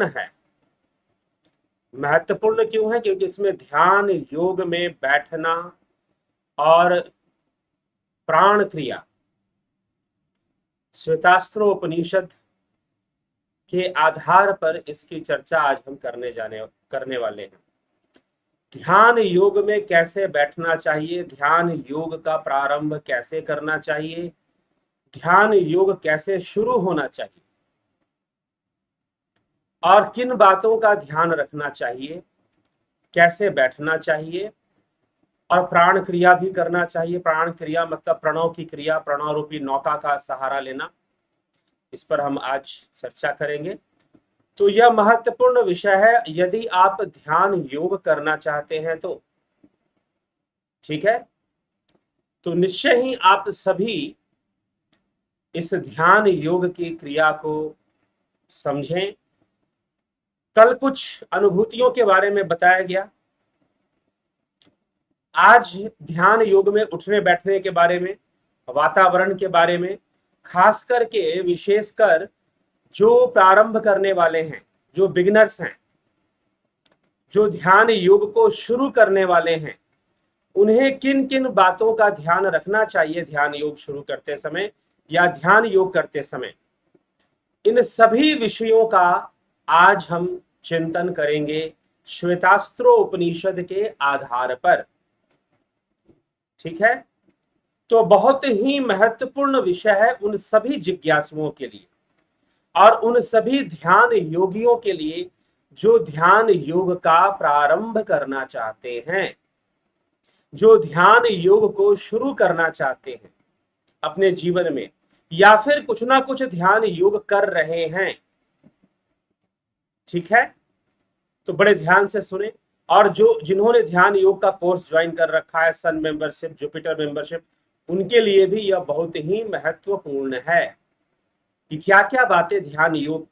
महत्वपूर्ण है। महत्वपूर्ण क्यों है? क्योंकि इसमें ध्यान योग में बैठना और प्राण क्रिया, श्वेतास्त्रोपनिषद के आधार पर इसकी चर्चा आज हम करने वाले हैं। ध्यान योग में कैसे बैठना चाहिए, ध्यान योग का प्रारंभ कैसे करना चाहिए, ध्यान योग कैसे शुरू होना चाहिए और किन बातों का ध्यान रखना चाहिए, कैसे बैठना चाहिए और प्राण क्रिया भी करना चाहिए। प्राण क्रिया मतलब प्रणव की क्रिया, प्रणव रूपी नौका का सहारा लेना। इस पर हम आज चर्चा करेंगे। तो यह महत्वपूर्ण विषय है। यदि आप ध्यान योग करना चाहते हैं तो ठीक है, तो निश्चय ही आप सभी इस ध्यान योग की क्रिया को समझें। कल कुछ अनुभूतियों के बारे में बताया गया, आज ध्यान योग में उठने बैठने के बारे में, वातावरण के बारे में, खास करके विशेषकर जो प्रारंभ करने वाले हैं, जो बिगिनर्स हैं, जो ध्यान योग को शुरू करने वाले हैं, उन्हें किन किन बातों का ध्यान रखना चाहिए ध्यान योग शुरू करते समय या ध्यान योग करते समय, इन सभी विषयों का आज हम चिंतन करेंगे श्वेतास्त्रोपनिषद के आधार पर। ठीक है, तो बहुत ही महत्वपूर्ण विषय है उन सभी जिज्ञासुओं के लिए और उन सभी ध्यान योगियों के लिए जो ध्यान योग का प्रारंभ करना चाहते हैं, जो ध्यान योग को शुरू करना चाहते हैं अपने जीवन में, या फिर कुछ ना कुछ ध्यान योग कर रहे हैं। ठीक है, तो बड़े ध्यान से सुने। और जिन्होंने ध्यान योग का कोर्स ज्वाइन कर रखा है, सन मेंबरशिप, जुपिटर मेंबरशिप, उनके लिए भी यह बहुत ही महत्वपूर्ण है कि क्या क्या बातें ध्यान योग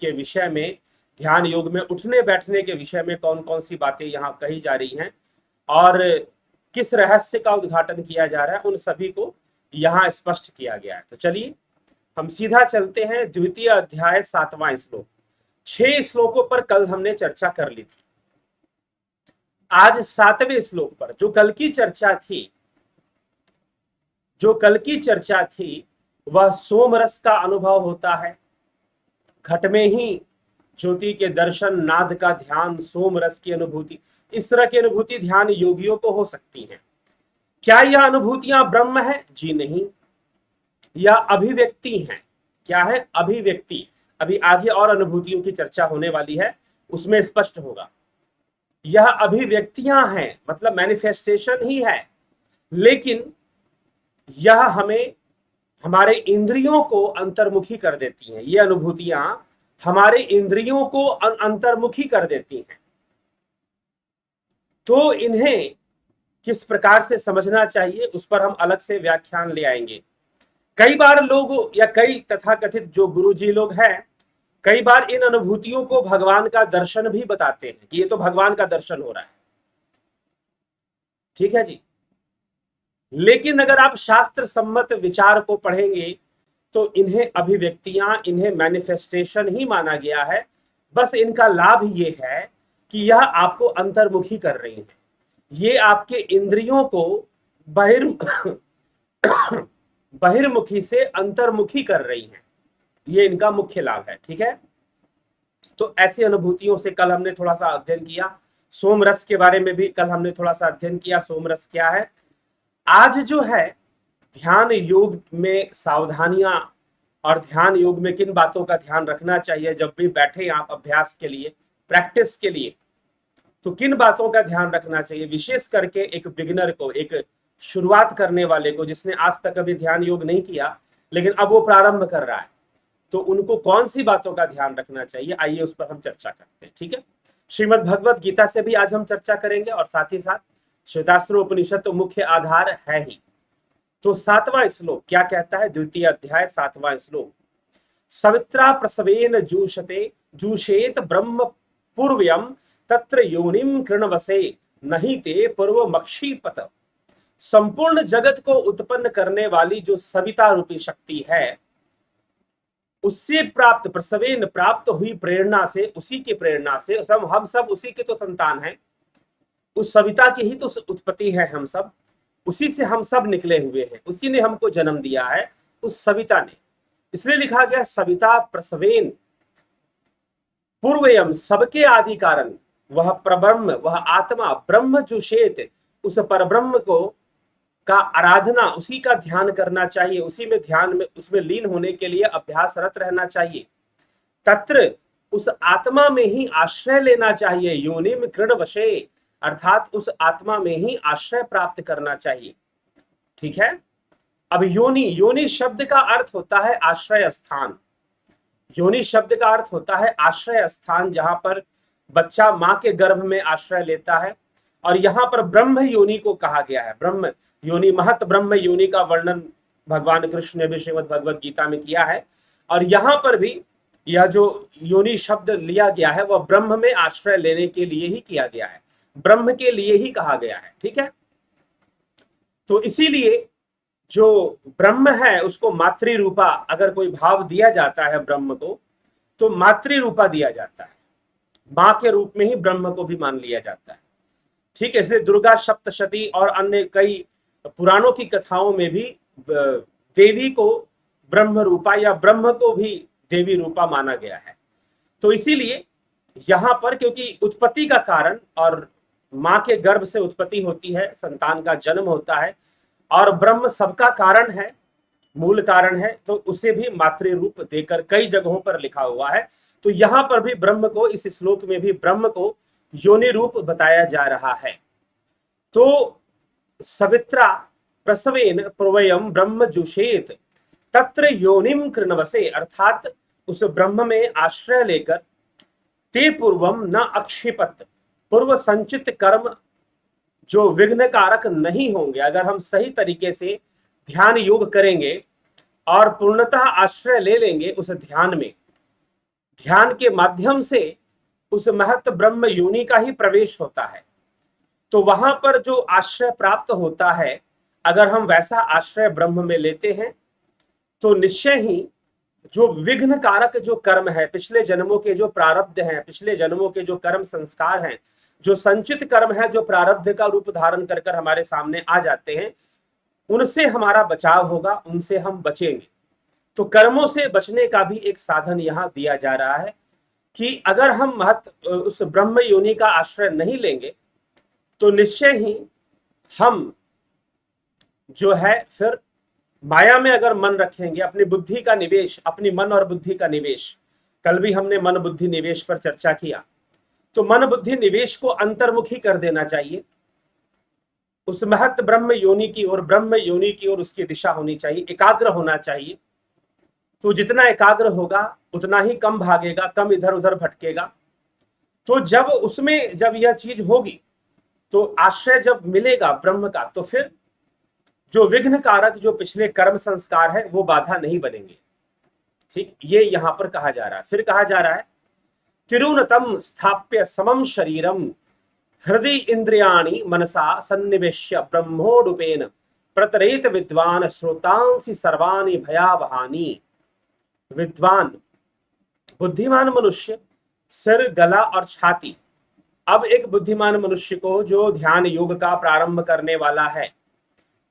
के विषय में, ध्यान योग में उठने बैठने के विषय में कौन कौन सी बातें यहाँ कही जा रही हैं और किस रहस्य का उद्घाटन किया जा रहा है, उन सभी को यहाँ स्पष्ट किया गया है। तो चलिए हम सीधा चलते हैं द्वितीय अध्याय 7वां श्लोक। 6 श्लोकों पर कल हमने चर्चा कर ली थी। आज 7वें श्लोक पर जो कल की चर्चा थी वह सोमरस का अनुभव होता है। घट में ही ज्योति के दर्शन, नाद का ध्यान, सोमरस की अनुभूति, इस तरह की अनुभूति ध्यान योगियों को हो सकती है। क्या यह अनुभूतियां ब्रह्म है? जी नहीं, यह अभिव्यक्ति हैं। क्या है? अभिव्यक्ति। अभी आगे और अनुभूतियों की चर्चा होने वाली है, उसमें स्पष्ट होगा। यह अभिव्यक्तियां हैं, मतलब मैनिफेस्टेशन ही है, लेकिन यह हमें, हमारे इंद्रियों को अंतर्मुखी कर देती हैं। ये अनुभूतियां हमारे इंद्रियों को अंतर्मुखी कर देती हैं। तो इन्हें किस प्रकार से समझना चाहिए उस पर हम अलग से व्याख्यान ले आएंगे। कई बार लोग या कई तथाकथित जो गुरुजी लोग हैं, कई बार इन अनुभूतियों को भगवान का दर्शन भी बताते हैं कि ये तो भगवान का दर्शन हो रहा है। ठीक है जी, लेकिन अगर आप शास्त्र सम्मत विचार को पढ़ेंगे तो इन्हें अभिव्यक्तियां, इन्हें मैनिफेस्टेशन ही माना गया है। बस इनका लाभ ये है कि यह आपको अंतर्मुखी कर रही है, ये आपके इंद्रियों को बहिर्मुखी से अंतर्मुखी कर रही हैं। ये इनका मुख्य लाभ है। ठीक है, तो ऐसी अनुभूतियों से कल हमने थोड़ा सा अध्ययन किया। सोमरस के बारे में भी कल हमने थोड़ा सा अध्ययन किया, सोमरस क्या है। आज जो है ध्यान योग में सावधानियां और ध्यान योग में किन बातों का ध्यान रखना चाहिए जब भी बैठे आप अभ्यास के लिए, प्रैक्टिस के लिए, तो किन बातों का ध्यान रखना चाहिए, विशेष करके एक बिगिनर को, एक शुरुआत करने वाले को, जिसने आज तक कभी ध्यान योग नहीं किया लेकिन अब वो प्रारंभ कर रहा है, तो उनको कौन सी बातों का ध्यान रखना चाहिए, आइए उस पर हम चर्चा करते हैं। ठीक है, श्रीमद् भगवत गीता से भी आज हम चर्चा करेंगे और साथ ही साथ श्वेतास्त्रोपनिषद तो मुख्य आधार है ही। तो 7वां श्लोक क्या कहता है? द्वितीय अध्याय 7वां श्लोक। सवित्रा प्रसवेन जूषेत ब्रह्म पूर्व्यम तत्र योनिम कृणवसे नहीं ते पूर्व मक्षीपत। संपूर्ण जगत को उत्पन्न करने वाली जो सविता रूपी शक्ति है, उससे प्राप्त, प्रसवेन प्राप्त हुई प्रेरणा से, उसी की प्रेरणा से हम सब उसी के तो संतान हैं, उस सविता की ही तो उत्पत्ति है, हम सब उसी से हम सब निकले हुए हैं, उसी ने हमको जन्म दिया है, उस सविता ने। इसलिए लिखा गया सविता प्रसवेन पूर्वयम, सबके आदि कारण, वह परब्रह्म, वह आत्मा ब्रह्म जुषेत, उस परब्रह्म को का आराधना, उसी का ध्यान करना चाहिए, उसी में ध्यान में, उसमें लीन होने के लिए अभ्यासरत रहना चाहिए। तत्र, उस आत्मा में ही आश्रय लेना चाहिए, योनिम कृण वशे, अर्थात उस आत्मा में ही आश्रय प्राप्त करना चाहिए। ठीक है। अब योनि, योनि शब्द का अर्थ होता है आश्रय स्थान। योनि शब्द का अर्थ होता है आश्रय स्थान, जहां पर बच्चा मां के गर्भ में आश्रय लेता है। और यहां पर ब्रह्म योनि को कहा गया है। ब्रह्म योनि, महत ब्रह्म योनि का वर्णन भगवान कृष्ण ने भी श्रीमद् भगवद गीता में किया है। और यहां पर भी यह जो योनि शब्द लिया गया है वह ब्रह्म में आश्रय लेने के लिए ही किया गया है, ब्रह्म के लिए ही कहा गया है। ठीक है। तो इसीलिए जो ब्रह्म है उसको मातृरूपा, अगर कोई भाव दिया जाता है ब्रह्म को, तो मातृरूपा दिया जाता है, मां के रूप में ही ब्रह्म को भी मान लिया जाता है। ठीक है। इसलिए दुर्गा सप्तशती और अन्य कई पुराणों की कथाओं में भी देवी को ब्रह्म रूपा या ब्रह्म को भी देवी रूपा माना गया है। तो इसीलिए यहां पर, क्योंकि उत्पत्ति का कारण, और मां के गर्भ से उत्पत्ति होती है, संतान का जन्म होता है, और ब्रह्म सबका कारण है, मूल कारण है, तो उसे भी मातृ रूप देकर कई जगहों पर लिखा हुआ है। तो यहां पर भी ब्रह्म को, इस श्लोक में भी ब्रह्म को योनि रूप बताया जा रहा है। तो सवित्रा प्रसवेन पूर्वयम ब्रह्म जुषेत तत्र योनिम कृणवसे, अर्थात उस ब्रह्म में आश्रय लेकर, ते पूर्वम न अक्षिपत, पूर्व संचित कर्म जो विघ्न कारक नहीं होंगे, अगर हम सही तरीके से ध्यान योग करेंगे और पूर्णतः आश्रय ले लेंगे उस ध्यान में, ध्यान के माध्यम से उस महत ब्रह्म योनि का ही प्रवेश होता है। तो वहां पर जो आश्रय प्राप्त होता है, अगर हम वैसा आश्रय ब्रह्म में लेते हैं, तो निश्चय ही जो विघ्न कारक जो कर्म है, पिछले जन्मों के जो प्रारब्ध हैं, पिछले जन्मों के जो कर्म संस्कार हैं, जो संचित कर्म है, जो प्रारब्ध का रूप धारण कर कर हमारे सामने आ जाते हैं, उनसे हमारा बचाव होगा, उनसे हम बचेंगे। तो कर्मों से बचने का भी एक साधन यहां दिया जा रहा है कि अगर हम उस ब्रह्म योनि का आश्रय नहीं लेंगे, तो निश्चय ही हम जो है फिर माया में अगर मन रखेंगे, अपनी बुद्धि का निवेश, अपनी मन और बुद्धि का निवेश, कल भी हमने मन बुद्धि निवेश पर चर्चा किया, तो मन बुद्धि निवेश को अंतर्मुखी कर देना चाहिए, उस महत ब्रह्म योनि की ओर, ब्रह्म योनि की ओर उसकी दिशा होनी चाहिए, एकाग्र होना चाहिए। तो जितना एकाग्र होगा उतना ही कम भागेगा, कम इधर उधर भटकेगा। तो जब उसमें, जब यह चीज होगी, तो आश्रय जब मिलेगा ब्रह्म का, तो फिर जो विघ्न कारक जो पिछले कर्म संस्कार है वो बाधा नहीं बनेंगे। ठीक, ये यहां पर कहा जा रहा है। फिर कहा जा रहा है तिरुनतम स्थाप्य समम शरीरम हृदय इंद्रियाणि मनसा सन्निवेश्य ब्रह्मोडुपेन प्रतरेत विद्वान श्रोतांसि सर्वाणि भयावहानि। विद्वान, बुद्धिमान मनुष्य, सिर, गला और छाती। अब एक बुद्धिमान मनुष्य को, जो ध्यान योग का प्रारंभ करने वाला है,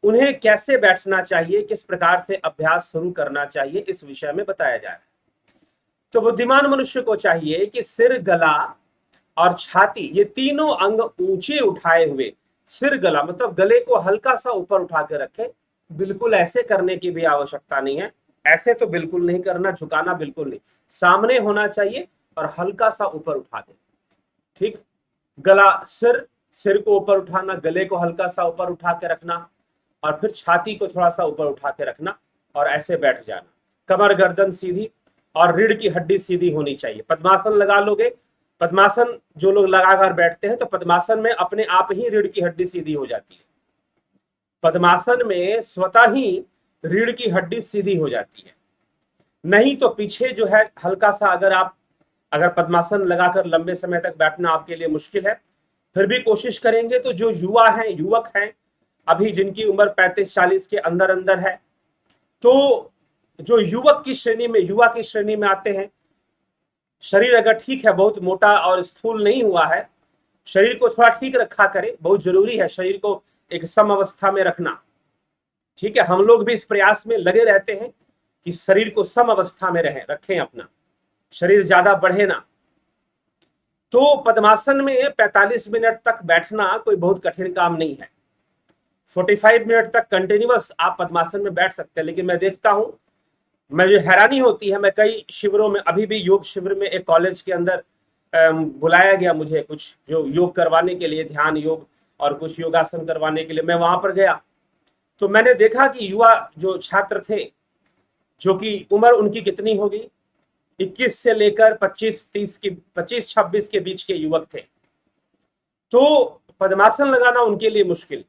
उन्हें कैसे बैठना चाहिए, किस प्रकार से अभ्यास शुरू करना चाहिए, इस विषय में बताया जा रहा है। तो बुद्धिमान मनुष्य को चाहिए कि सिर, गला और छाती, ये तीनों अंग ऊंचे उठाए हुए, सिर गला मतलब गले को हल्का सा ऊपर उठा के रखे, बिल्कुल ऐसे करने की भी आवश्यकता नहीं है, ऐसे तो बिल्कुल नहीं करना, झुकाना बिल्कुल नहीं, सामने होना चाहिए और हल्का सा ऊपर उठा दे। ठीक, गला, सिर को ऊपर उठाना, गले को हल्का सा ऊपर उठा के रखना, और फिर छाती को थोड़ा सा ऊपर उठा के रखना, और ऐसे बैठ जाना। कमर गर्दन सीधी और रीढ़ की हड्डी सीधी होनी चाहिए। पद्मासन लगा लोगे, पद्मासन जो लोग लगाकर बैठते हैं, तो पद्मासन में अपने आप ही रीढ़ की हड्डी सीधी हो जाती है। पद्मासन में स्वतः ही रीढ़ की हड्डी सीधी हो जाती है। नहीं तो पीछे जो है हल्का सा, अगर पद्मासन लगाकर लंबे समय तक बैठना आपके लिए मुश्किल है, फिर भी कोशिश करेंगे, तो जो युवा हैं, युवक हैं, अभी जिनकी उम्र 35-40 के अंदर अंदर है, तो जो युवक की श्रेणी में, युवा की श्रेणी में आते हैं, शरीर अगर ठीक है, बहुत मोटा और स्थूल नहीं हुआ है, शरीर को थोड़ा ठीक रखा करे, बहुत जरूरी है शरीर को एक सम अवस्था में रखना। ठीक है, हम लोग भी इस प्रयास में लगे रहते हैं कि शरीर को सम अवस्था में रखें, अपना शरीर ज्यादा बढ़े ना। तो पद्मासन में 45 मिनट तक बैठना कोई बहुत कठिन काम नहीं है। 45 मिनट तक कंटिन्यूअस आप पद्मासन में बैठ सकते हैं। लेकिन मैं देखता हूं, मुझे हैरानी होती है, मैं कई शिविरों में, अभी भी योग शिविर में एक कॉलेज के अंदर बुलाया गया मुझे कुछ जो योग करवाने के लिए, ध्यान योग और कुछ योगासन करवाने के लिए, मैं वहां पर गया। तो मैंने देखा कि युवा जो छात्र थे, जो कि उम्र उनकी कितनी होगी, 21 से लेकर 25-26 के बीच के युवक थे। तो पद्मासन लगाना उनके लिए मुश्किल,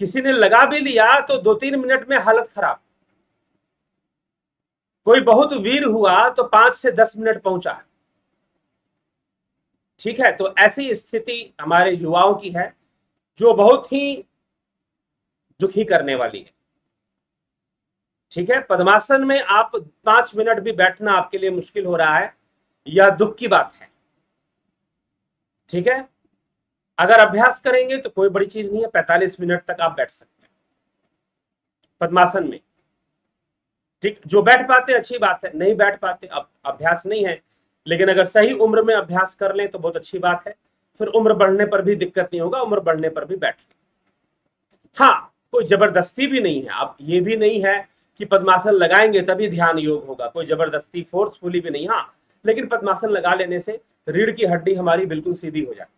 किसी ने लगा भी लिया तो 2-3 मिनट में हालत खराब, कोई बहुत वीर हुआ तो 5 से 10 मिनट पहुंचा। ठीक है, तो ऐसी स्थिति हमारे युवाओं की है जो बहुत ही दुखी करने वाली है। ठीक है, पद्मासन में आप 5 मिनट भी बैठना आपके लिए मुश्किल हो रहा है, यह दुख की बात है। ठीक है, अगर अभ्यास करेंगे तो कोई बड़ी चीज नहीं है, 45 मिनट तक आप बैठ सकते हैं पद्मासन में। ठीक, जो बैठ पाते अच्छी बात है, नहीं बैठ पाते, अब अभ्यास नहीं है, लेकिन अगर सही उम्र में अभ्यास कर लें तो बहुत अच्छी बात है। फिर उम्र बढ़ने पर भी दिक्कत नहीं होगा, उम्र बढ़ने पर भी बैठ लें। हाँ, कोई जबरदस्ती भी नहीं है, अब ये भी नहीं है कि पद्मासन लगाएंगे तभी ध्यान योग होगा, कोई जबरदस्ती फोर्सफुली भी नहीं। हाँ, लेकिन पद्मासन लगा लेने से रीढ़ की हड्डी हमारी बिल्कुल सीधी हो जाती है,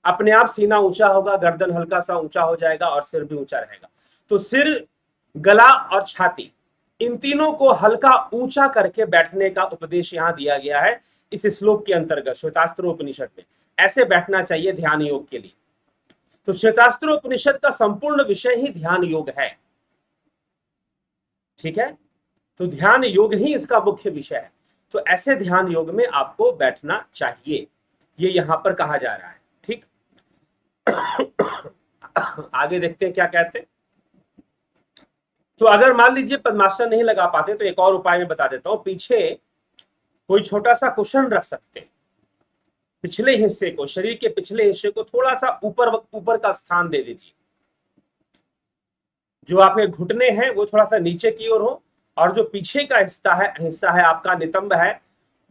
अपने आप सीना ऊंचा होगा, गर्दन हल्का सा ऊंचा हो जाएगा और सिर भी ऊंचा रहेगा। तो सिर, गला और छाती, इन तीनों को हल्का ऊंचा करके बैठने का उपदेश यहां दिया गया है इस श्लोक के अंतर्गत, श्वेतास्त्र उपनिषद में। ऐसे बैठना चाहिए ध्यान योग के लिए। तो श्वेतास्त्र उपनिषद का संपूर्ण विषय ही ध्यान योग है। ठीक है, तो ध्यान योग ही इसका मुख्य विषय है। तो ऐसे ध्यान योग में आपको बैठना चाहिए, ये यहां पर कहा जा रहा है। ठीक, आगे देखते हैं क्या कहते हैं। तो अगर मान लीजिए पद्मासन नहीं लगा पाते तो एक और उपाय मैं बता देता हूं। पीछे कोई छोटा सा कुशन रख सकते हैं, पिछले हिस्से को, शरीर के पिछले हिस्से को थोड़ा सा ऊपर का स्थान दे दीजिए। जो आपके घुटने हैं वो थोड़ा सा नीचे की ओर हो, और जो पीछे का हिस्सा है आपका नितंब है,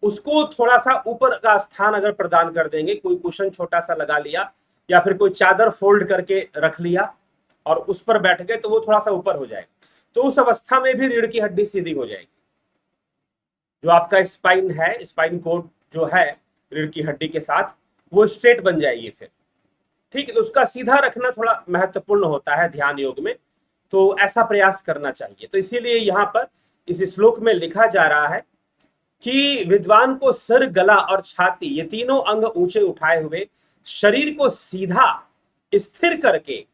उसको थोड़ा सा ऊपर का स्थान अगर प्रदान कर देंगे, कोई कुशन छोटा सा लगा लिया या फिर कोई चादर फोल्ड करके रख लिया और उस पर बैठ गए, तो वो थोड़ा सा ऊपर हो जाएगा। तो उस अवस्था में भी रीढ़ की हड्डी सीधी हो जाएगी। जो आपका स्पाइन है, स्पाइन कोड जो है रीढ़ की हड्डी के साथ, वो स्ट्रेट बन जाएगी फिर। ठीक है, तो उसका सीधा रखना थोड़ा महत्वपूर्ण होता है ध्यान योग में, तो ऐसा प्रयास करना चाहिए। तो इसीलिए यहाँ पर इस श्लोक में लिखा जा रहा है कि विद्वान को सिर, गला और छाती, ये तीनों अंग ऊंचे उठाए हुए शरीर को सीधा स्थिर करके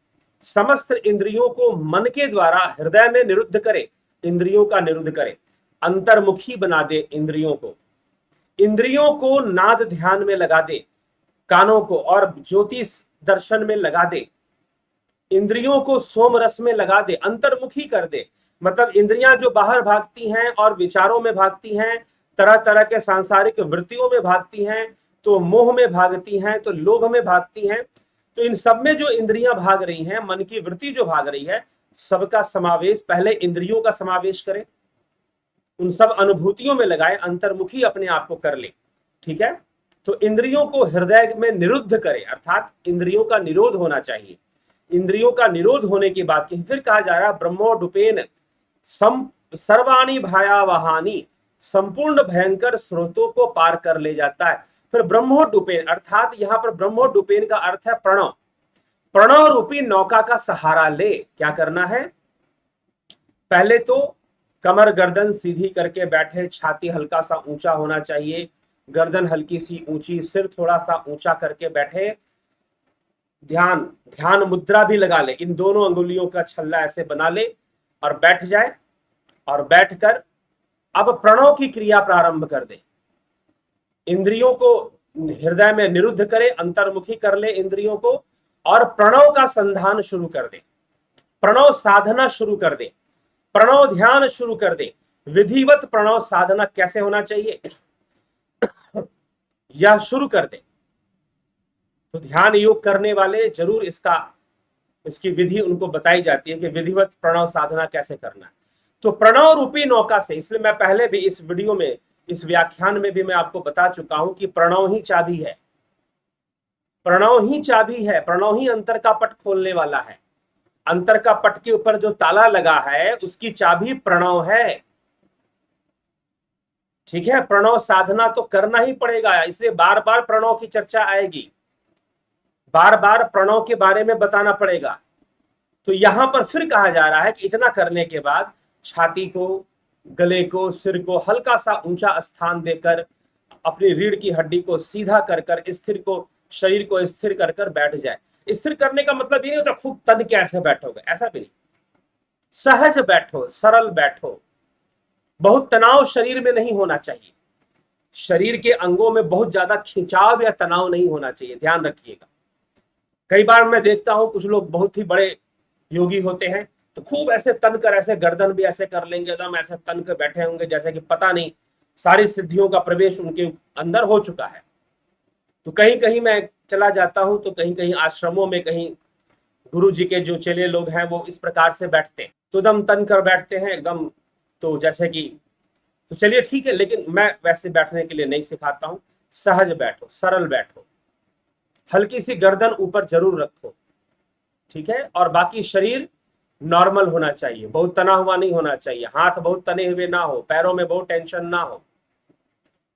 समस्त इंद्रियों को मन के द्वारा हृदय में निरुद्ध करे, इंद्रियों का निरुद्ध करे, अंतर्मुखी बना दे इंद्रियों को नाद ध्यान में लगा दे, कानों को और ज्योतिष दर्शन में लगा दे, इंद्रियों को सोम रस में लगा दे, अंतर्मुखी कर दे। मतलब इंद्रियां जो बाहर भागती हैं और विचारों में भागती हैं, तरह तरह के सांसारिक वृत्तियों में भागती हैं, तो मोह में भागती हैं, तो लोभ में भागती हैं, तो इन सब में जो इंद्रियां भाग रही हैं, मन की वृत्ति जो भाग रही है, सबका समावेश पहले इंद्रियों का समावेश करें, उन सब अनुभूतियों में लगाए, अंतर्मुखी अपने आप को कर ले। ठीक है, तो इंद्रियों को हृदय में निरुद्ध करे, अर्थात इंद्रियों का निरोध होना चाहिए। इंद्रियों का निरोध होने की बात की फिर कहा जा रहा है ब्रह्मोडुपेन सर्वाणी भयावहानी, संपूर्ण भयंकर स्रोतों को पार कर ले जाता है। फिर ब्रह्मोडुपेन, अर्थात यहां पर ब्रह्मोडुपेन का अर्थ है प्रणव, प्रणव रूपी नौका का सहारा ले। क्या करना है, पहले तो कमर गर्दन सीधी करके बैठे, छाती हल्का सा ऊंचा होना चाहिए, गर्दन हल्की सी ऊंची, सिर थोड़ा सा ऊंचा करके बैठे, ध्यान मुद्रा भी लगा ले, इन दोनों अंगुलियों का छल्ला ऐसे बना ले और बैठ जाए। और बैठकर अब प्रणव की क्रिया प्रारंभ कर दे, इंद्रियों को हृदय में निरुद्ध करे, अंतर्मुखी कर ले इंद्रियों को, और प्रणव का संधान शुरू कर दे, प्रणव साधना शुरू कर दे, प्रणव ध्यान शुरू कर दे। विधिवत प्रणव साधना कैसे होना चाहिए यह शुरू कर दे तो ध्यान योग करने वाले जरूर इसकी विधि उनको बताई जाती है कि विधिवत प्रणव साधना कैसे करना है। तो प्रणव रूपी नौका से, इसलिए मैं पहले भी इस वीडियो में, इस व्याख्यान में भी मैं आपको बता चुका हूं कि प्रणव ही चाबी है, प्रणव ही चाबी है, प्रणव ही अंतर का पट खोलने वाला है। अंतर का पट के ऊपर जो ताला लगा है उसकी चाबी प्रणव है। ठीक है, प्रणव साधना तो करना ही पड़ेगा, इसलिए बार बार प्रणव की चर्चा आएगी, बार बार प्रणव के बारे में बताना पड़ेगा। तो यहां पर फिर कहा जा रहा है कि इतना करने के बाद छाती को, गले को, सिर को हल्का सा ऊंचा स्थान देकर अपनी रीढ़ की हड्डी को सीधा कर कर स्थिर को, शरीर को स्थिर कर कर बैठ जाए। स्थिर करने का मतलब ये नहीं होता खूब तन के ऐसे बैठोगे, ऐसा भी नहीं, सहज बैठो, सरल बैठो, बहुत तनाव शरीर में नहीं होना चाहिए, शरीर के अंगों में बहुत ज्यादा खिंचाव या तनाव नहीं होना चाहिए, ध्यान रखिएगा। कई बार मैं देखता हूं कुछ लोग बहुत ही बड़े योगी होते हैं तो खूब ऐसे तन कर, ऐसे गर्दन भी ऐसे कर लेंगे, एकदम ऐसे तन कर बैठे होंगे जैसे कि पता नहीं सारी सिद्धियों का प्रवेश उनके अंदर हो चुका है। तो कहीं कहीं मैं चला जाता हूं तो कहीं कहीं आश्रमों में, कहीं गुरु जी के जो चेले लोग हैं वो इस प्रकार से बैठते हैं, तो एकदम तन कर बैठते हैं एकदम, तो जैसे कि, तो चलिए ठीक है, लेकिन मैं वैसे बैठने के लिए नहीं सिखाता हूं। सहज बैठो, सरल बैठो, हल्की सी गर्दन ऊपर जरूर रखो, ठीक है, और बाकी शरीर नॉर्मल होना चाहिए, बहुत तना हुआ नहीं होना चाहिए, हाथ बहुत तने हुए ना हो, पैरों में बहुत टेंशन ना हो।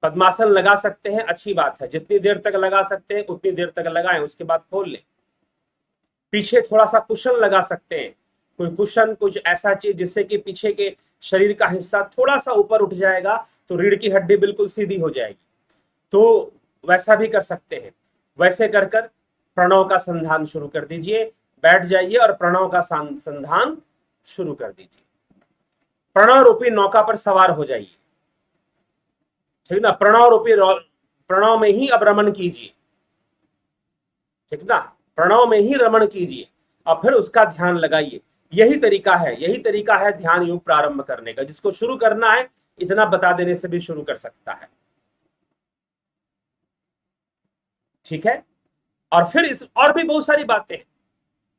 पद्मासन लगा सकते हैं, अच्छी बात है, जितनी देर तक लगा सकते हैं उतनी देर तक लगाएं, उसके बाद खोल लें। पीछे थोड़ा सा कुशन लगा सकते हैं, कोई कुशन, कुछ ऐसा चीज जिससे कि पीछे के शरीर का हिस्सा थोड़ा सा ऊपर उठ जाएगा तो रीढ़ की हड्डी बिल्कुल सीधी हो जाएगी, तो वैसा भी कर सकते हैं। वैसे कर कर प्रणव का संधान शुरू कर दीजिए, बैठ जाइए और प्रणव का संधान शुरू कर दीजिए, प्रणव रूपी नौका पर सवार हो जाइए, ठीक ना, प्रणव रूपी प्रणव में ही अब रमन कीजिए, ठीक ना, प्रणव में ही रमन कीजिए और फिर उसका ध्यान लगाइए। यही तरीका है, यही तरीका है ध्यान योग प्रारंभ करने का। जिसको शुरू करना है इतना बता देने से भी शुरू कर सकता है, ठीक है। और फिर इस और भी बहुत सारी बातें,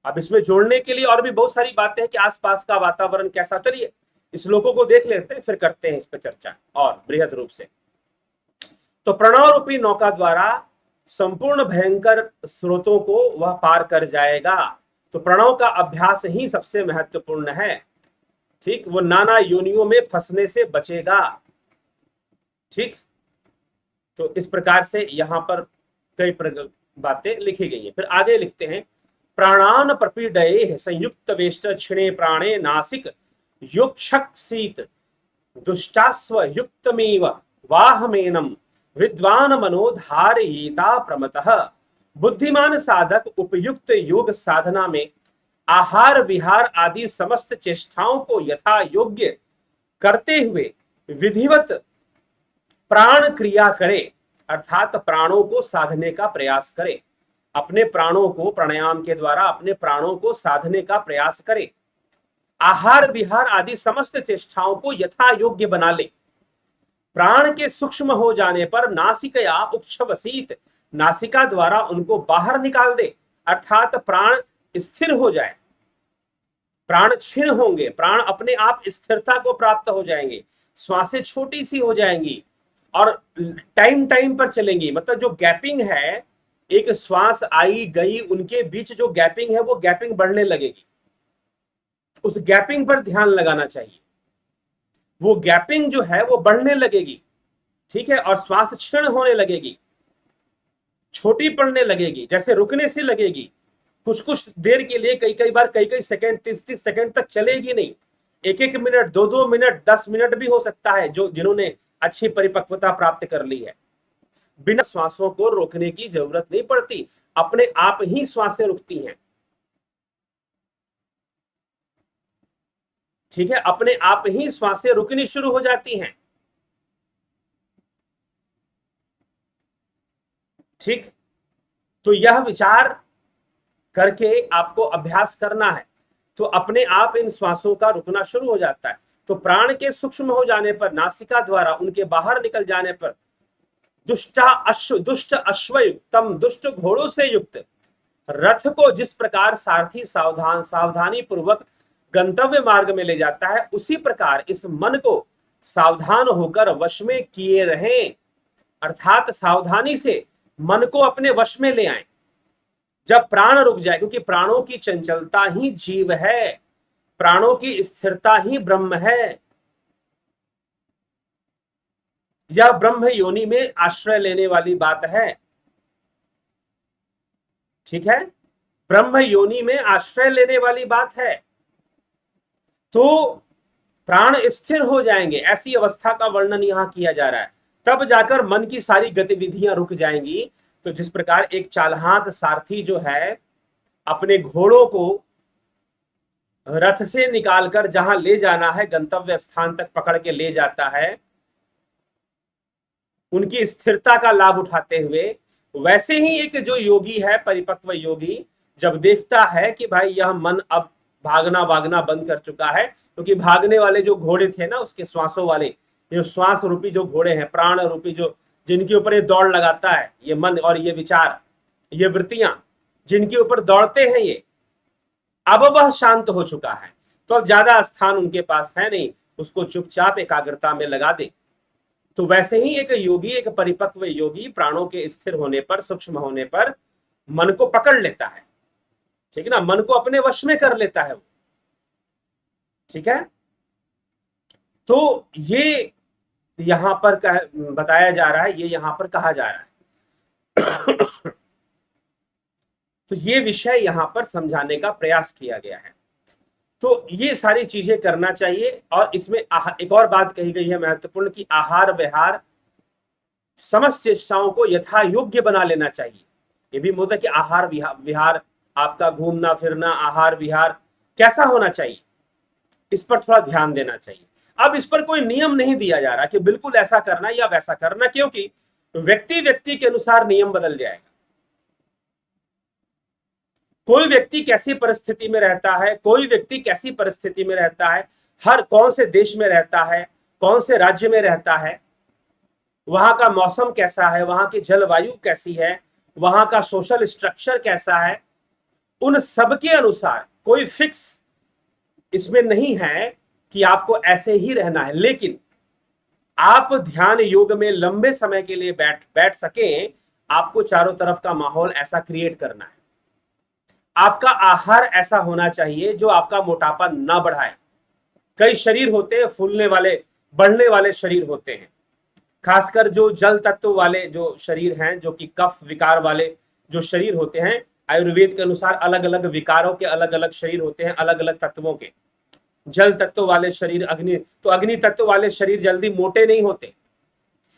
अब इसमें जोड़ने के लिए और भी बहुत सारी बातें हैं कि आसपास का वातावरण कैसा। चलिए इस श्लोकों को देख लेते हैं, फिर करते हैं इस पर चर्चा और बृहद रूप से। तो प्रणव रूपी नौका द्वारा संपूर्ण भयंकर स्रोतों को वह पार कर जाएगा। तो प्रणव का अभ्यास ही सबसे महत्वपूर्ण है, ठीक, वो नाना योनियों में फंसने से बचेगा, ठीक। तो इस प्रकार से यहां पर कई बातें लिखी गई है। फिर आगे लिखते हैं, प्राणान प्रपीडये संयुक्त वेष्ट क्षिणे प्राणे नासिक योक्षक्षीत दुष्टास्व युक्तमेव वाहमेनम विद्वान मनोधारयिता प्रमतः। बुद्धिमान साधक उपयुक्त योग साधना में आहार विहार आदि समस्त चेष्टाओं को यथा योग्य करते हुए विधिवत प्राण क्रिया करे, अर्थात प्राणों को साधने का प्रयास करे, अपने प्राणों को प्राणायाम के द्वारा अपने प्राणों को साधने का प्रयास करे, आहार विहार आदि समस्त चेष्टाओं को यथा योग्य बना ले, प्राण के सूक्ष्म हो जाने पर नासिकया उक्षवसीत, नासिका द्वारा उनको बाहर निकाल दे, अर्थात प्राण स्थिर हो जाए, प्राण क्षीण होंगे, प्राण अपने आप स्थिरता को प्राप्त हो जाएंगे, श्वासें छोटी सी हो जाएंगी और टाइम टाइम पर चलेंगी। मतलब जो गैपिंग है, एक श्वास आई गई, उनके बीच जो गैपिंग है वो गैपिंग बढ़ने लगेगी, उस गैपिंग पर ध्यान लगाना चाहिए, वो गैपिंग जो है वो बढ़ने लगेगी, ठीक है, और श्वास क्षीण होने लगेगी, छोटी पड़ने लगेगी, जैसे रुकने से लगेगी, कुछ कुछ देर के लिए, कई कई बार, कई कई सेकंड, 30-30 सेकंड तक चलेगी नहीं, 1-1 मिनट, 2-2 मिनट, 10 मिनट भी हो सकता है, जो जिन्होंने अच्छी परिपक्वता प्राप्त कर ली है। बिना श्वासों को रोकने की जरूरत नहीं पड़ती, अपने आप ही श्वासें रुकती हैं, ठीक है, अपने आप ही श्वासें रुकनी शुरू हो जाती हैं, ठीक। तो यह विचार करके आपको अभ्यास करना है, तो अपने आप इन श्वासों का रुकना शुरू हो जाता है। तो प्राण के सूक्ष्म हो जाने पर, नासिका द्वारा उनके बाहर निकल जाने पर दुष्ट अश्वयुक्तम, दुष्ट घोड़ों से युक्त रथ को जिस प्रकार सारथी सावधानी पूर्वक गंतव्य मार्ग में ले जाता है, उसी प्रकार इस मन को सावधान होकर वश में किए रहें, अर्थात सावधानी से मन को अपने वश में ले आए। जब प्राण रुक जाए, क्योंकि प्राणों की चंचलता ही जीव है, प्राणों की स्थिरता ही ब्रह्म है। यह ब्रह्म योनि में आश्रय लेने वाली बात है, ठीक है, ब्रह्म योनि में आश्रय लेने वाली बात है। तो प्राण स्थिर हो जाएंगे, ऐसी अवस्था का वर्णन यहां किया जा रहा है। तब जाकर मन की सारी गतिविधियां रुक जाएंगी। तो जिस प्रकार एक चालाक सारथी जो है अपने घोड़ों को रथ से निकालकर जहां ले जाना है, गंतव्य स्थान तक पकड़ के ले जाता है, उनकी स्थिरता का लाभ उठाते हुए, वैसे ही एक जो योगी है, परिपक्व योगी, जब देखता है कि भाई यह मन अब भागना बंद कर चुका है, क्योंकि भागने वाले जो घोड़े थे ना, उसके श्वासों वाले, जो श्वास रूपी जो घोड़े हैं, प्राण रूपी जो, जिनके ऊपर ये दौड़ लगाता है, ये मन और ये विचार, ये वृत्तियां जिनके ऊपर दौड़ते हैं, ये अब वह शांत हो चुका है। तो अब ज्यादा स्थान उनके पास है नहीं, उसको चुपचाप एकाग्रता में लगा दे। तो वैसे ही एक योगी, एक परिपक्व योगी प्राणों के स्थिर होने पर, सूक्ष्म होने पर मन को पकड़ लेता है, ठीक है ना, मन को अपने वश में कर लेता है वो, ठीक है। तो ये यहां पर बताया जा रहा है, ये यहां पर कहा जा रहा है। तो ये विषय यहां पर समझाने का प्रयास किया गया है। तो ये सारी चीजें करना चाहिए। और इसमें एक और बात कही गई है महत्वपूर्ण, कि आहार विहार समस्त चेष्टाओं को यथा योग्य बना लेना चाहिए। ये भी मुद्दा कि आहार विहार, आपका घूमना फिरना, आहार विहार कैसा होना चाहिए, इस पर थोड़ा ध्यान देना चाहिए। अब इस पर कोई नियम नहीं दिया जा रहा कि बिल्कुल ऐसा करना या वैसा करना, क्योंकि व्यक्ति के अनुसार नियम बदल जाएगा। कोई व्यक्ति कैसी परिस्थिति में रहता है, कोई व्यक्ति कैसी परिस्थिति में रहता है, हर कौन से देश में रहता है, कौन से राज्य में रहता है, वहां का मौसम कैसा है, वहां की जलवायु कैसी है, वहां का सोशल स्ट्रक्चर कैसा है, उन सब के अनुसार कोई फिक्स इसमें नहीं है कि आपको ऐसे ही रहना है। लेकिन आप ध्यान योग में लंबे समय के लिए बैठ सकें, आपको चारों तरफ का माहौल ऐसा क्रिएट करना है। आपका आहार ऐसा होना चाहिए जो आपका मोटापा ना बढ़ाए। कई शरीर होते हैं फूलने वाले, बढ़ने वाले शरीर होते हैं, खासकर जो जल तत्व वाले जो शरीर हैं, जो कि कफ विकार वाले जो शरीर होते हैं। आयुर्वेद के अनुसार अलग अलग विकारों के अलग अलग शरीर होते हैं, अलग अलग तत्वों के। जल तत्व वाले शरीर, अग्नि तत्व वाले शरीर जल्दी मोटे नहीं होते।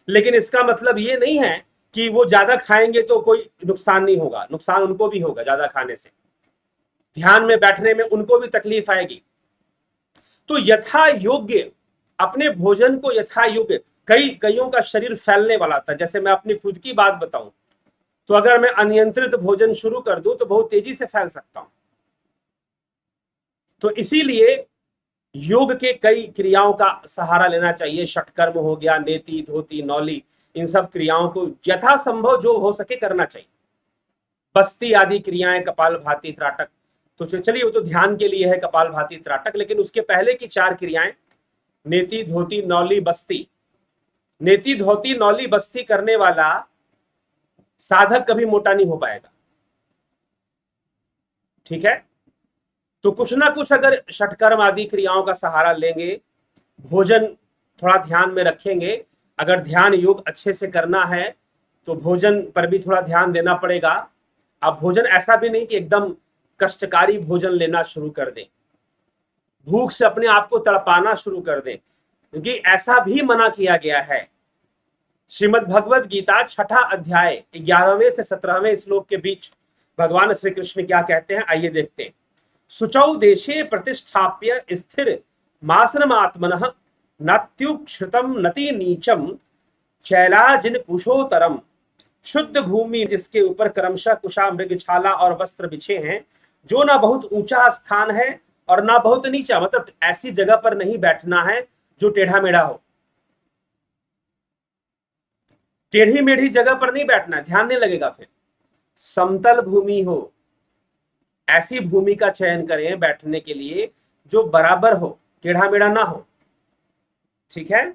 लेकिन इसका मतलब ये नहीं है कि वो ज्यादा खाएंगे तो कोई नुकसान नहीं होगा, नुकसान उनको भी होगा। ज्यादा खाने से ध्यान में बैठने में उनको भी तकलीफ आएगी। तो यथा योग्य अपने भोजन को यथा योग्य, कईयों का शरीर फैलने वाला था। जैसे मैं अपनी खुद की बात बताऊं तो अगर मैं अनियंत्रित भोजन शुरू कर दूं तो बहुत तेजी से फैल सकता हूं। तो इसीलिए योग के कई क्रियाओं का सहारा लेना चाहिए। षटकर्म हो गया, नेति धोती नौली, इन सब क्रियाओं को यथासंभव जो हो सके करना चाहिए। बस्ती आदि क्रियाएं, कपालभाति त्राटक, तो चलिए वो तो ध्यान के लिए है कपालभाति त्राटक, लेकिन उसके पहले की 4 क्रियाएं नेति धोती नौली बस्ती। नेति धोती नौली बस्ती करने वाला साधक कभी मोटा नहीं हो पाएगा, ठीक है। तो कुछ ना कुछ अगर षटकर्म आदि क्रियाओं का सहारा लेंगे, भोजन थोड़ा ध्यान में रखेंगे, अगर ध्यान योग अच्छे से करना है तो भोजन पर भी थोड़ा ध्यान देना पड़ेगा। अब भोजन ऐसा भी नहीं कि एकदम कष्टकारी भोजन लेना शुरू कर दें, भूख से अपने आप को तड़पाना शुरू कर दें, क्योंकि ऐसा भी मना किया गया है। श्रीमद् भगवद गीता 6ठा अध्याय 11वें से 17वें श्लोक के बीच भगवान श्री कृष्ण क्या कहते हैं, आइए देखते हैं। शुचौ देशे प्रतिष्ठाप्य स्थिर मासनमात्मनः नात्युक्षृतम नति नीचम चैलाजिन कुशोतरम। शुद्ध भूमि जिसके ऊपर क्रमशः कुशा मृगछाला और वस्त्र बिछे हैं, जो ना बहुत ऊंचा स्थान है और ना बहुत नीचा, मतलब ऐसी जगह पर नहीं बैठना है जो टेढ़ा मेढ़ा हो, टेढ़ी मेढ़ी जगह पर नहीं बैठना, ध्यान नहीं लगेगा। फिर समतल भूमि हो, ऐसी भूमि का चयन करें बैठने के लिए जो बराबर हो, टेढ़ा मेढ़ा ना हो, ठीक है।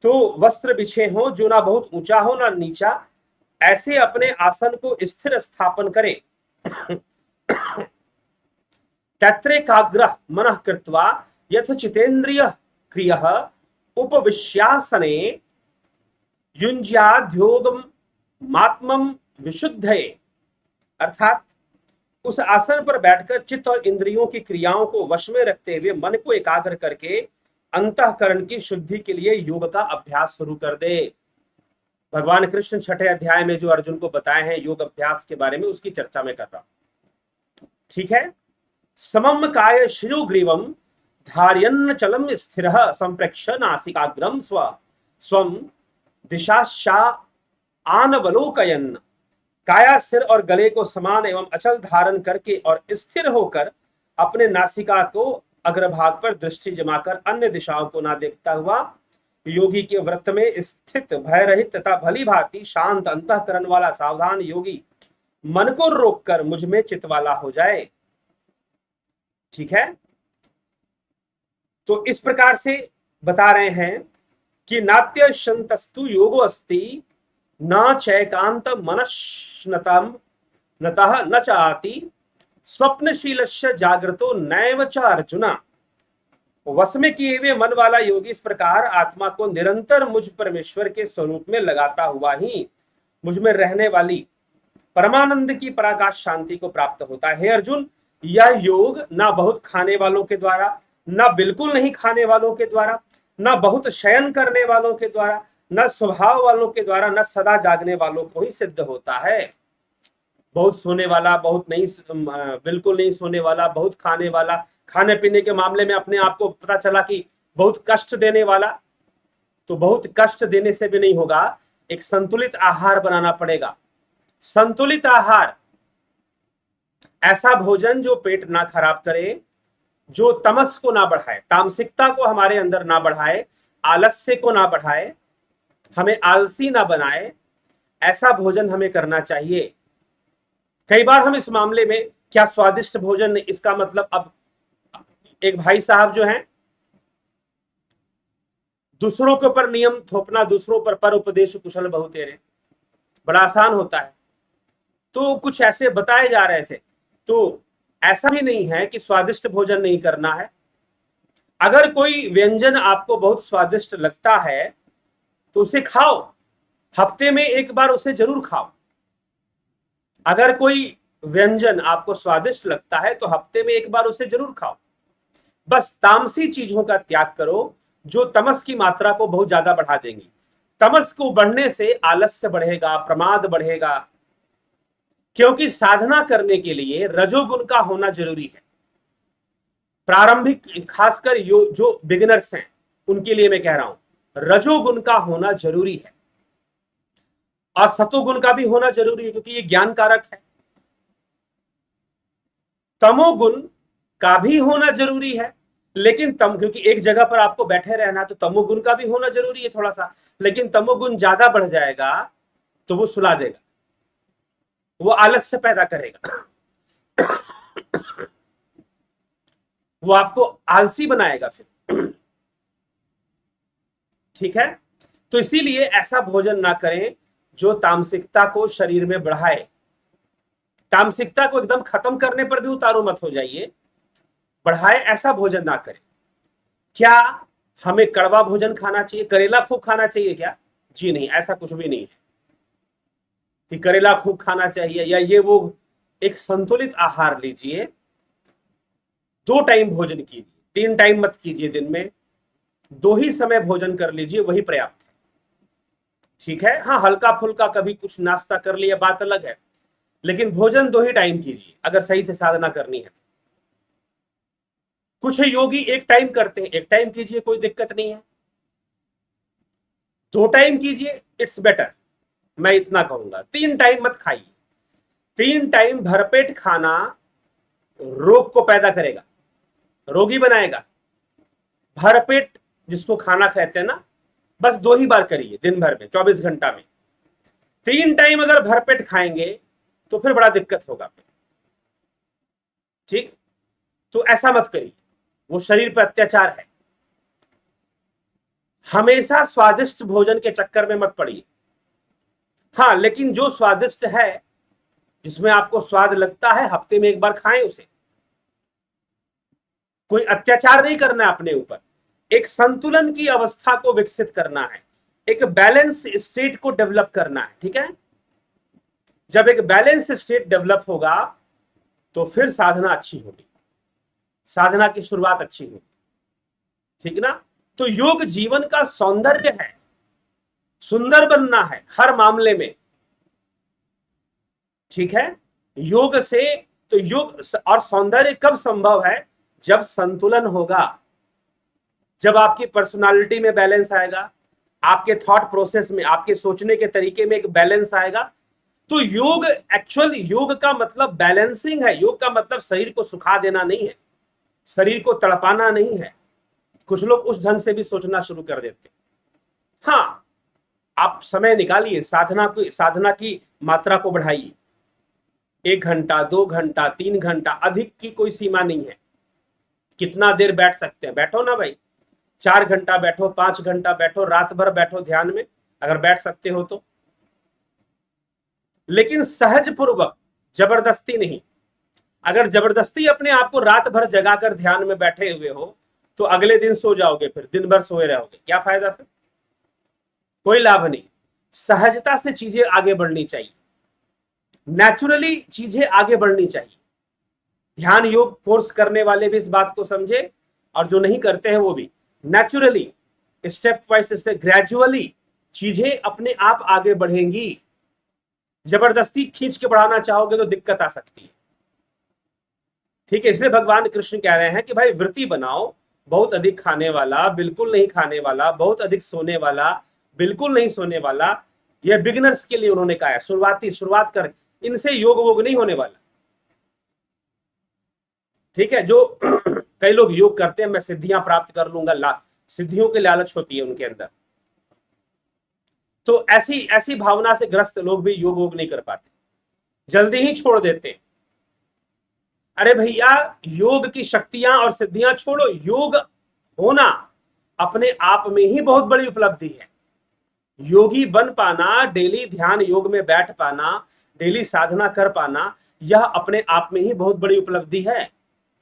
तो वस्त्र बिछे हो जो ना बहुत ऊंचा हो ना नीचा, ऐसे अपने आसन को स्थिर स्थापन करे। तत्रैकाग्रः मनः कृत्वा यथ चितेन्द्रिय क्रियः उपविश्यासने युञ्ज्याद्योगम मात्मम विशुद्धये, अर्थात उस आसन पर बैठकर चित्त और इंद्रियों की क्रियाओं को वश में रखते हुए मन को एकाग्र करके अंतःकरण की शुद्धि के लिए योग का अभ्यास शुरू कर दे। भगवान कृष्ण 6 अध्याय में जो अर्जुन को बताए हैं योग अभ्यास के बारे में, उसकी चर्चा में कर रहा हूं, ठीक है। समम काय शिरोग्रीवम धार्यन्न चलम स्थिरः संप्रेक्ष्य नासिकाग्रम स्वम दिशाशा आनवलोकयन्, काया सिर और गले को समान एवं अचल धारण करके और स्थिर होकर अपने नासिका को अग्रभाग पर दृष्टि जमाकर अन्य दिशाओं को ना देखता हुआ योगी के व्रत में स्थित भय रहित तथा भली भांति शांत अंतःकरण वाला सावधान योगी मन को रोककर मुझ में चित वाला हो जाए, ठीक है। तो इस प्रकार से बता रहे हैं कि नाट्य शंतस्तु योगो अस्ति न चैकांत मनश्नतम नतः न चाति स्वप्नशीलस्य जागृतो नैव च अर्जुना। वश में किए हुए मन वाला योगी इस प्रकार आत्मा को निरंतर मुझ परमेश्वर के स्वरूप में लगाता हुआ ही मुझ में रहने वाली परमानंद की पराकाश शांति को प्राप्त होता है। हे अर्जुन, यह योग ना बहुत खाने वालों के द्वारा, ना बिल्कुल नहीं खाने वालों के द्वारा, ना बहुत शयन करने वालों के द्वारा, न स्वभाव वालों के द्वारा, न सदा जागने वालों को ही सिद्ध होता है। बहुत सोने वाला, बहुत नहीं, बिल्कुल नहीं सोने वाला, बहुत खाने वाला, खाने पीने के मामले में अपने आप को पता चला कि बहुत कष्ट देने वाला, तो बहुत कष्ट देने से भी नहीं होगा, एक संतुलित आहार बनाना पड़ेगा। संतुलित आहार, ऐसा भोजन जो पेट ना खराब करे, जो तमस को ना बढ़ाए, तामसिकता को हमारे अंदर ना बढ़ाए, आलस्य को ना बढ़ाए, हमें आलसी ना बनाए, ऐसा भोजन हमें करना चाहिए। कई बार हम इस मामले में क्या स्वादिष्ट भोजन, इसका मतलब अब एक भाई साहब जो हैं, दूसरों के ऊपर नियम थोपना, दूसरों पर उपदेश कुशल बहु तेरे, बड़ा आसान होता है। तो कुछ ऐसे बताए जा रहे थे, तो ऐसा भी नहीं है कि स्वादिष्ट भोजन नहीं करना है। अगर कोई व्यंजन आपको बहुत स्वादिष्ट लगता है तो उसे खाओ, हफ्ते में एक बार उसे जरूर खाओ। अगर कोई व्यंजन आपको स्वादिष्ट लगता है तो हफ्ते में एक बार उसे जरूर खाओ। बस तामसी चीजों का त्याग करो जो तमस की मात्रा को बहुत ज्यादा बढ़ा देंगी। तमस को बढ़ने से आलस्य बढ़ेगा, प्रमाद बढ़ेगा, क्योंकि साधना करने के लिए रजोगुण का होना जरूरी है। प्रारंभिक, खासकर जो बिगिनर्स हैं उनके लिए मैं कह रहा हूं, रजोगुण का होना जरूरी है और सतोगुण का भी होना जरूरी है, क्योंकि ये ज्ञान कारक है। तमोगुण का भी होना जरूरी है, लेकिन क्योंकि एक जगह पर आपको बैठे रहना, तो तमोगुण का भी होना जरूरी है थोड़ा सा, लेकिन तमोगुण ज्यादा बढ़ जाएगा तो वो सुला देगा, वो आलस्य पैदा करेगा, वो आपको आलसी बनाएगा फिर, ठीक है। तो इसीलिए ऐसा भोजन ना करें जो तामसिकता को शरीर में बढ़ाए। तामसिकता को एकदम खत्म करने पर भी उतारू मत हो जाइए, बढ़ाए ऐसा भोजन ना करें। क्या हमें कड़वा भोजन खाना चाहिए, करेला खूब खाना चाहिए क्या? जी नहीं, ऐसा कुछ भी नहीं है कि करेला खूब खाना चाहिए या ये वो। एक संतुलित आहार लीजिए, 2 टाइम भोजन कीजिए, 3 टाइम मत कीजिए, दिन में 2 ही समय भोजन कर लीजिए, वही पर्याप्त है, ठीक है। हाँ, हल्का फुल्का कभी कुछ नाश्ता कर लिया, बात अलग है, लेकिन भोजन 2 ही टाइम कीजिए अगर सही से साधना करनी है। कुछ योगी 1 टाइम करते हैं, 1 टाइम कीजिए, कोई दिक्कत नहीं है। 2 टाइम कीजिए, इट्स बेटर, मैं इतना कहूंगा। 3 टाइम मत खाइए, 3 टाइम भरपेट खाना रोग को पैदा करेगा, रोगी बनाएगा। भरपेट जिसको खाना कहते हैं ना, बस 2 ही बार करिए दिन भर में, 24 घंटा में। 3 टाइम अगर भरपेट खाएंगे तो फिर बड़ा दिक्कत होगा फिर। ठीक, तो ऐसा मत करिए, वो शरीर पर अत्याचार है। हमेशा स्वादिष्ट भोजन के चक्कर में मत पड़िए। हाँ, लेकिन जो स्वादिष्ट है, जिसमें आपको स्वाद लगता है, हफ्ते में 1 बार खाएं उसे। कोई अत्याचार नहीं करना है अपने ऊपर। एक संतुलन की अवस्था को विकसित करना है, एक बैलेंस स्टेट को डेवलप करना है। ठीक है, जब एक बैलेंस स्टेट डेवलप होगा तो फिर साधना अच्छी होगी, साधना की शुरुआत अच्छी होगी। ठीक ना, तो योग जीवन का सौंदर्य है, सुंदर बनना है हर मामले में। ठीक है, योग से तो योग और सौंदर्य कब संभव है? जब संतुलन होगा, जब आपकी पर्सनालिटी में बैलेंस आएगा, आपके थॉट प्रोसेस में, आपके सोचने के तरीके में एक बैलेंस आएगा। तो योग, एक्चुअल योग का मतलब बैलेंसिंग है। योग का मतलब शरीर को सुखा देना नहीं है, शरीर को तड़पाना नहीं है। कुछ लोग उस ढंग से भी सोचना शुरू कर देते। हाँ, आप समय निकालिए, साधना की मात्रा को बढ़ाइए। 1 घंटा, 2 घंटा, 3 घंटा, अधिक की कोई सीमा नहीं है। कितना देर बैठ सकते हैं, बैठो ना भाई। 4 घंटा बैठो, 5 घंटा बैठो, रात भर बैठो ध्यान में, अगर बैठ सकते हो तो। लेकिन सहज पूर्वक, जबरदस्ती नहीं। अगर जबरदस्ती अपने आप को रात भर जगाकर ध्यान में बैठे हुए हो तो अगले दिन सो जाओगे, फिर दिन भर सोए रहोगे, क्या फायदा फिर? कोई लाभ नहीं। सहजता से चीजें आगे बढ़नी चाहिए, नेचुरली चीजें आगे बढ़नी चाहिए। ध्यान योग फोर्स करने वाले भी इस बात को समझे, और जो नहीं करते हैं वो भी। Naturally, step wise, step, gradually चीजें अपने आप आगे बढ़ेंगी। जबरदस्ती खींच के बढ़ाना चाहोगे तो दिक्कत आ सकती है। ठीक है, इसलिए भगवान कृष्ण कह रहे हैं कि भाई वृत्ति बनाओ, बहुत अधिक खाने वाला, बिल्कुल नहीं खाने वाला, बहुत अधिक सोने वाला, बिल्कुल नहीं सोने वाला। यह बिगिनर्स के लिए उन्होंने कहा है, शुरुआत कर, इनसे योग वोग नहीं होने वाला। ठीक है, जो कई लोग योग करते हैं, मैं सिद्धियां प्राप्त कर लूंगा, सिद्धियों की लालच होती है उनके अंदर, तो ऐसी भावना से ग्रस्त लोग भी योग वोग नहीं कर पाते, जल्दी ही छोड़ देते हैं। अरे भैया, योग की शक्तियां और सिद्धियां छोड़ो, योग होना अपने आप में ही बहुत बड़ी उपलब्धि है। योगी बन पाना, डेली ध्यान योग में बैठ पाना, डेली साधना कर पाना, यह अपने आप में ही बहुत बड़ी उपलब्धि है।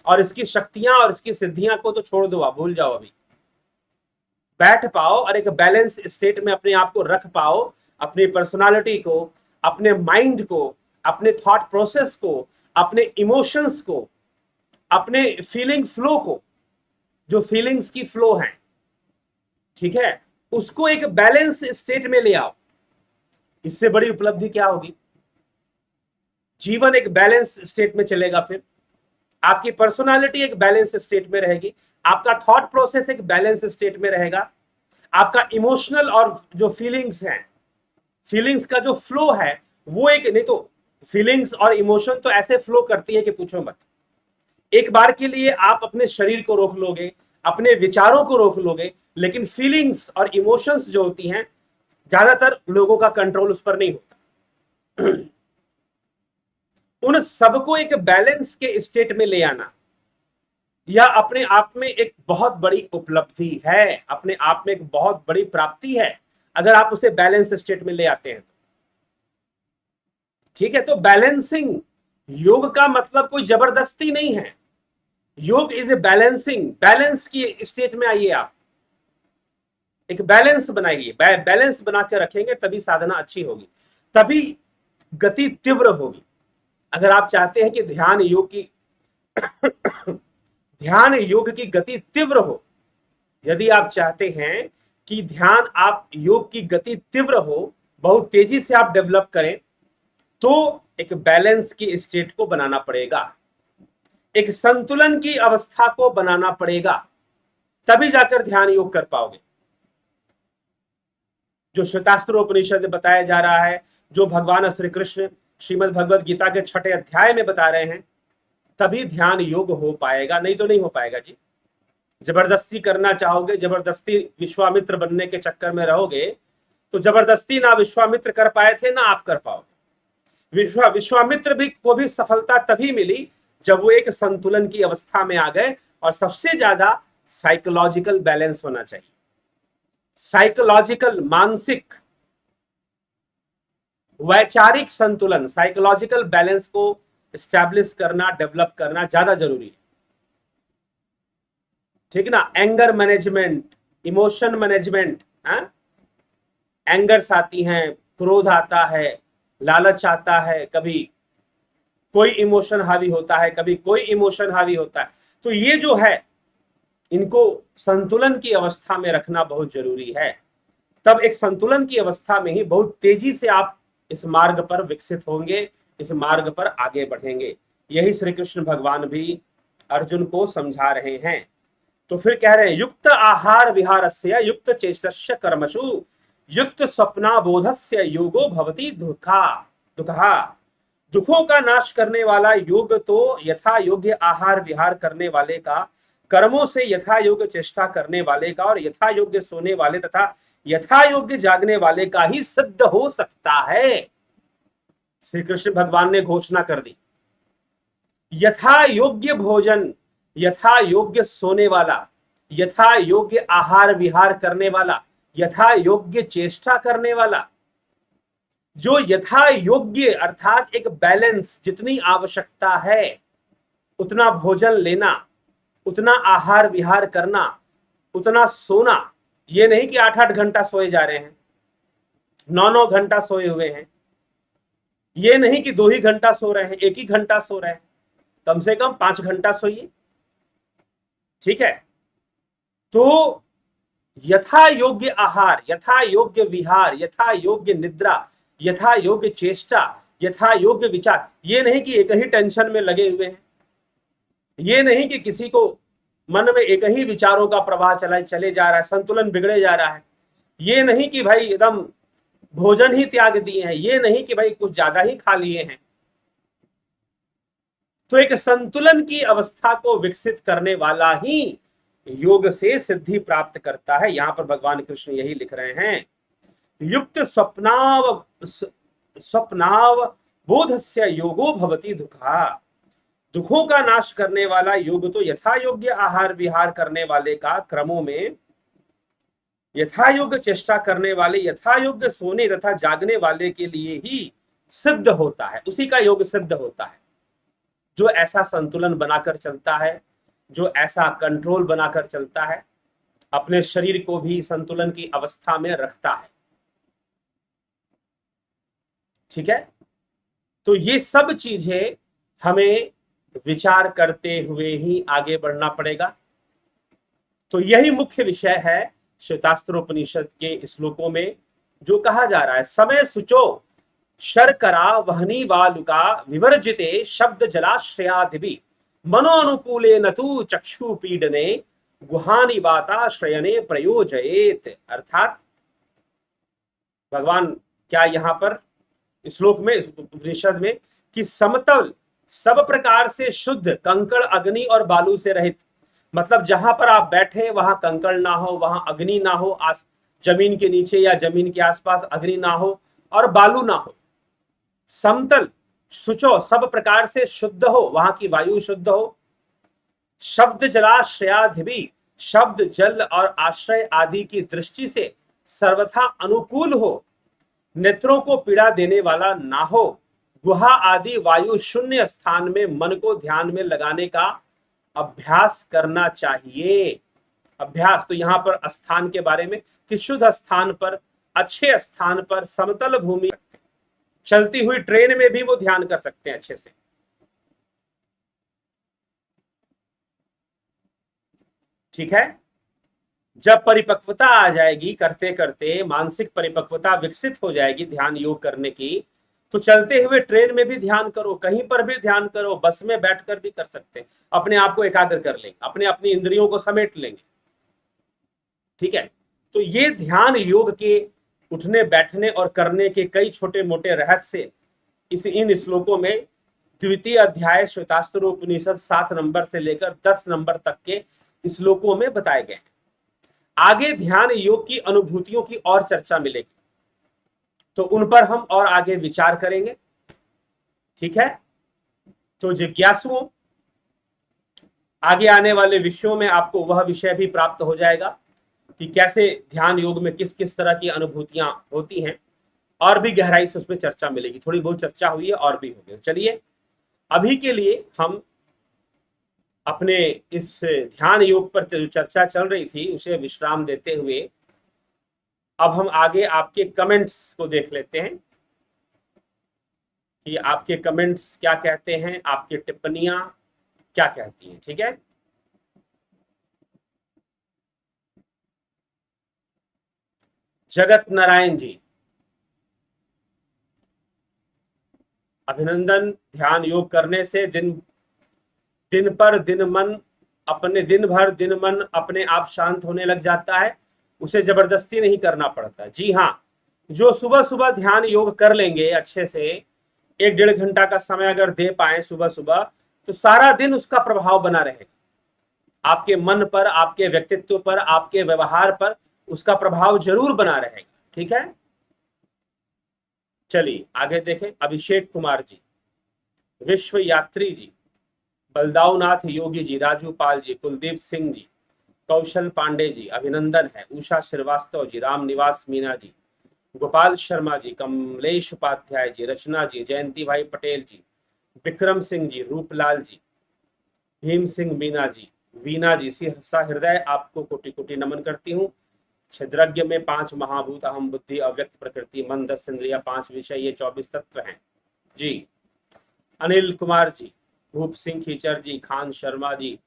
और इसकी शक्तियां और इसकी सिद्धियां को तो छोड़ दो, आप भूल जाओ। अभी बैठ पाओ और एक बैलेंस स्टेट में अपने आप को रख पाओ, अपनी पर्सनालिटी को, अपने माइंड को, अपने थॉट प्रोसेस को, अपने इमोशंस को, अपने फीलिंग फ्लो को, जो फीलिंग्स की फ्लो है, ठीक है, उसको एक बैलेंस स्टेट में ले आओ। इससे बड़ी उपलब्धि क्या होगी? जीवन एक बैलेंस स्टेट में चलेगा, फिर आपकी पर्सनालिटी एक बैलेंस स्टेट में रहेगी, आपका थॉट प्रोसेस एक बैलेंस स्टेट में रहेगा, आपका इमोशनल और जो फीलिंग्स हैं, फीलिंग्स का जो फ्लो है वो एक, नहीं तो फीलिंग्स और इमोशन तो ऐसे फ्लो करती है कि पूछो मत। एक बार के लिए आप अपने शरीर को रोक लोगे, अपने विचारों को रोक लोगे, लेकिन फीलिंग्स और इमोशंस जो होती हैं, ज्यादातर लोगों का कंट्रोल उस पर नहीं होता। उन सबको एक बैलेंस के स्टेट में ले आना, यह अपने आप में एक बहुत बड़ी उपलब्धि है, अपने आप में एक बहुत बड़ी प्राप्ति है, अगर आप उसे बैलेंस स्टेट में ले आते हैं। ठीक है, तो बैलेंसिंग, योग का मतलब कोई जबरदस्ती नहीं है। योग इज ए बैलेंसिंग, बैलेंस की स्टेज में आइए, आप एक बैलेंस बनाइए। बैलेंस बना के रखेंगे तभी साधना अच्छी होगी, तभी गति तीव्र होगी। अगर आप चाहते हैं कि ध्यान योग की गति तीव्र हो, यदि आप चाहते हैं कि आप योग की गति तीव्र हो, बहुत तेजी से आप डेवलप करें, तो एक बैलेंस की स्टेट को बनाना पड़ेगा, एक संतुलन की अवस्था को बनाना पड़ेगा, तभी जाकर ध्यान योग कर पाओगे। जो श्वेतास्त्रोपनिषद में बताया जा रहा है, जो भगवान श्री कृष्ण श्रीमद् भगवद गीता के 6ठे अध्याय में बता रहे हैं, तभी ध्यान योग हो पाएगा, नहीं तो नहीं हो पाएगा जी। जबरदस्ती करना चाहोगे, जबरदस्ती विश्वामित्र बनने के चक्कर में रहोगे, तो जबरदस्ती ना विश्वामित्र कर पाए थे ना आप कर पाओगे। विश्वामित्र भी को भी सफलता तभी मिली जब वो एक संतुलन की अवस्था में आ गए, और सबसे ज्यादा साइकोलॉजिकल बैलेंस होना चाहिए। साइकोलॉजिकल, मानसिक, वैचारिक संतुलन, साइकोलॉजिकल बैलेंस को एस्टैब्लिश करना, डेवलप करना ज्यादा जरूरी है, ठीक है ना। Anger management, emotion management, angers आती हैं, क्रोध आता है, लालच आता है, कभी कोई इमोशन हावी होता है, कभी कोई इमोशन हावी होता है। तो ये जो है, इनको संतुलन की अवस्था में रखना बहुत जरूरी है। तब एक संतुलन की अवस्था में ही बहुत तेजी से आप इस मार्ग पर विकसित होंगे, इस मार्ग पर आगे बढ़ेंगे। यही श्री कृष्ण भगवान भी अर्जुन को समझा रहे हैं। तो फिर कह रहे हैं, युक्त आहार विहारस्य युक्त चेष्टस्य कर्मसु युक्त स्वप्नाबोधस्य योगो भवति दुखा दुखा। दुखों का नाश करने वाला योग तो यथा योग्य आहार विहार करने वाले का, कर्मों से यथा योग्य चेष्टा करने वाले का, और यथा योग्य सोने वाले तथा यथा योग्य जागने वाले का ही सिद्ध हो सकता है। श्री कृष्ण भगवान ने घोषणा कर दी, यथा योग्य भोजन, यथा योग्य सोने वाला, यथा योग्य आहार विहार करने वाला, यथा योग्य चेष्टा करने वाला, जो यथा योग्य अर्थात एक बैलेंस, जितनी आवश्यकता है उतना भोजन लेना, उतना आहार विहार करना, उतना सोना। ये नहीं कि 8-8 घंटा सोए जा रहे हैं, 9-9 घंटा सोए हुए हैं। ये नहीं कि 2 ही घंटा सो रहे हैं, 1 ही घंटा सो रहे हैं। कम से कम 5 घंटा सोइए, ठीक है। तो यथा योग्य आहार, यथा योग्य विहार, यथा योग्य निद्रा, यथा योग्य चेष्टा, यथा योग्य विचार। ये नहीं कि एक ही टेंशन में लगे हुए हैं, ये नहीं कि किसी को मन में एक ही विचारों का प्रवाह चले जा रहा है, संतुलन बिगड़े जा रहा है। ये नहीं कि भाई एकदम भोजन ही त्याग दिए हैं, ये नहीं कि भाई कुछ ज्यादा ही खा लिए हैं। तो एक संतुलन की अवस्था को विकसित करने वाला ही योग से सिद्धि प्राप्त करता है। यहां पर भगवान कृष्ण यही लिख रहे हैं, युक्त स्वप्नाव बोधस्य योगो भवति दुखा। दुखों का नाश करने वाला योग तो यथा योग्य आहार विहार करने वाले का, क्रमों में यथा योग्य चेष्टा करने वाले, यथा योग्य सोने तथा जागने वाले के लिए ही सिद्ध होता है, उसी का योग सिद्ध होता है। जो ऐसा संतुलन बनाकर चलता है, जो ऐसा कंट्रोल बनाकर चलता है, अपने शरीर को भी संतुलन की अवस्था में रखता है, ठीक है। तो ये सब चीजें हमें विचार करते हुए ही आगे बढ़ना पड़ेगा। तो यही मुख्य विषय है श्वेतास्त्रोपनिषद के श्लोकों में, जो कहा जा रहा है, समय सुचो शर्करा वहनी वालुका विवर्जिते शब्द जलाश्रयादिभि मनो अनुकूले न तु चक्षु पीडने गुहानि वाताश्रयने प्रयोजयेत। अर्थात भगवान क्या यहां पर श्लोक में, उपनिषद में, कि समतल, सब प्रकार से शुद्ध, कंकड़ अग्नि और बालू से रहित, मतलब जहां पर आप बैठे वहां कंकड़ ना हो, वहां अग्नि ना हो, जमीन के नीचे या जमीन के आसपास अग्नि ना हो और बालू ना हो। समतल, सुचो, सब प्रकार से शुद्ध हो, वहां की वायु शुद्ध हो। शब्द जलाश्रयाधिभी, शब्द जल और आश्रय आदि की दृष्टि से सर्वथा अनुकूल हो, नेत्रों को पीड़ा देने वाला ना हो। गुहा आदि वायु शून्य स्थान में मन को ध्यान में लगाने का अभ्यास करना चाहिए। अभ्यास तो यहां पर स्थान के बारे में, कि शुद्ध स्थान पर, अच्छे स्थान पर, समतल भूमि, चलती हुई ट्रेन में भी वो ध्यान कर सकते हैं अच्छे से, ठीक है। जब परिपक्वता आ जाएगी, करते करते मानसिक परिपक्वता विकसित हो जाएगी ध्यान योग करने की, तो चलते हुए ट्रेन में भी ध्यान करो, कहीं पर भी ध्यान करो, बस में बैठकर भी कर सकते हैं, अपने आप को एकाग्र कर लेंगे, अपनी इंद्रियों को समेट लेंगे, ठीक है। तो ये ध्यान योग के उठने बैठने और करने के कई छोटे मोटे रहस्य इन श्लोकों में द्वितीय अध्याय श्वेतास्त्र उपनिषद 7 नंबर से लेकर 10 नंबर तक के श्लोकों में बताए गए हैं। आगे ध्यान योग की अनुभूतियों की और चर्चा मिलेगी, तो उन पर हम और आगे विचार करेंगे। ठीक है, तो जिज्ञासुओं, आगे आने वाले विषयों में आपको वह विषय भी प्राप्त हो जाएगा कि कैसे ध्यान योग में किस किस तरह की अनुभूतियां होती हैं, और भी गहराई से उसमें चर्चा मिलेगी। थोड़ी बहुत चर्चा हुई है और भी होगी। चलिए, अभी के लिए हम अपने इस ध्यान योग पर जो चर्चा चल रही थी उसे विश्राम देते हुए अब हम आगे आपके कमेंट्स को देख लेते हैं कि आपके कमेंट्स क्या कहते हैं, आपकी टिप्पणियां क्या कहती हैं। ठीक है, जगत नारायण जी, अभिनंदन। ध्यान योग करने से दिन भर दिन मन अपने आप शांत होने लग जाता है, उसे जबरदस्ती नहीं करना पड़ता। जी हाँ, जो सुबह सुबह ध्यान योग कर लेंगे अच्छे से, 1-1.5 घंटा का समय अगर दे पाए सुबह सुबह, तो सारा दिन उसका प्रभाव बना रहेगा आपके मन पर, आपके व्यक्तित्व पर, आपके व्यवहार पर उसका प्रभाव जरूर बना रहेगा। ठीक है, चलिए आगे देखें। अभिषेक कुमार जी, विश्व यात्री जी, बलदाऊनाथ योगी जी, राजू पाल जी, कुलदीप सिंह जी, कौशल पांडे जी, अभिनंदन है। उषा श्रीवास्तव जी, राम निवास मीना जी, गोपाल शर्मा जी, कमलेश उपाध्याय जी, रचना जी, जयंती भाई पटेल जी, विक्रम सिंह जी, रूपलाल जी, भीम सिंह मीना जी, वीना जी, सा हृदय आपको कोटि कोटि नमन करती हूँ। छिद्रज्ञ में 5 महाभूत, अहम बुद्धि, अव्यक्त प्रकृति, मन, 10 इंद्रिया, 5 विषय, ये 24 तत्व हैं जी। अनिल कुमार जी, भूप सिंह खीचर जी, खान शर्मा जी,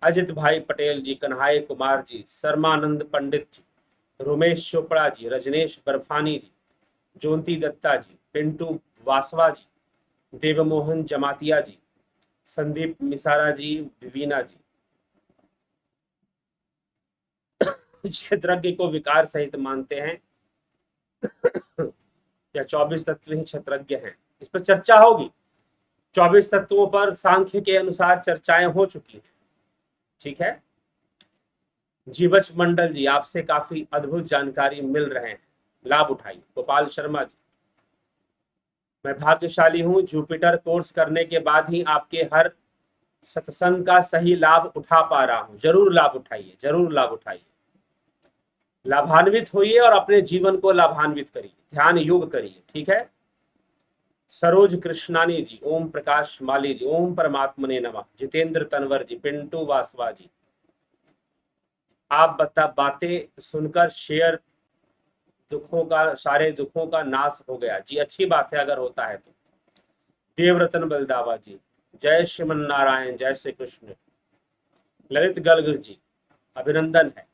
अजित भाई पटेल जी, कन्हाई कुमार जी, शर्मानंद पंडित जी, रोमेश चोपड़ा जी, रजनेश बर्फानी जी, जोंती दत्ता जी, पिंटू वासवा जी, देवमोहन जमातिया जी, संदीप मिसारा जी, विवीना जी। क्षेत्रज्ञ को विकार सहित मानते हैं या 24 तत्व ही क्षेत्रज्ञ हैं, इस पर चर्चा होगी। 24 तत्वों पर सांख्य के अनुसार चर्चाएं हो चुकी हैं। ठीक है, जीवच मंडल जी, आपसे काफी अद्भुत जानकारी मिल रहे हैं, लाभ उठाइए। गोपाल शर्मा जी, मैं भाग्यशाली हूं, जुपिटर कोर्स करने के बाद ही आपके हर सत्संग का सही लाभ उठा पा रहा हूं। जरूर लाभ उठाइए, जरूर लाभ उठाइए, लाभान्वित होइए और अपने जीवन को लाभान्वित करिए, ध्यान योग करिए। ठीक है, सरोज कृष्णानी जी, ओम प्रकाश माली जी, ओम परमात्मने नमः, जितेंद्र तनवर जी, पिंटू वासवा जी, आप बातें सुनकर शेयर दुखों का, सारे दुखों का नाश हो गया जी। अच्छी बात है अगर होता है तो। देवरतन बलदावा जी, जय श्रीमन नारायण, जय श्री कृष्ण। ललित गलगर जी, अभिनंदन है।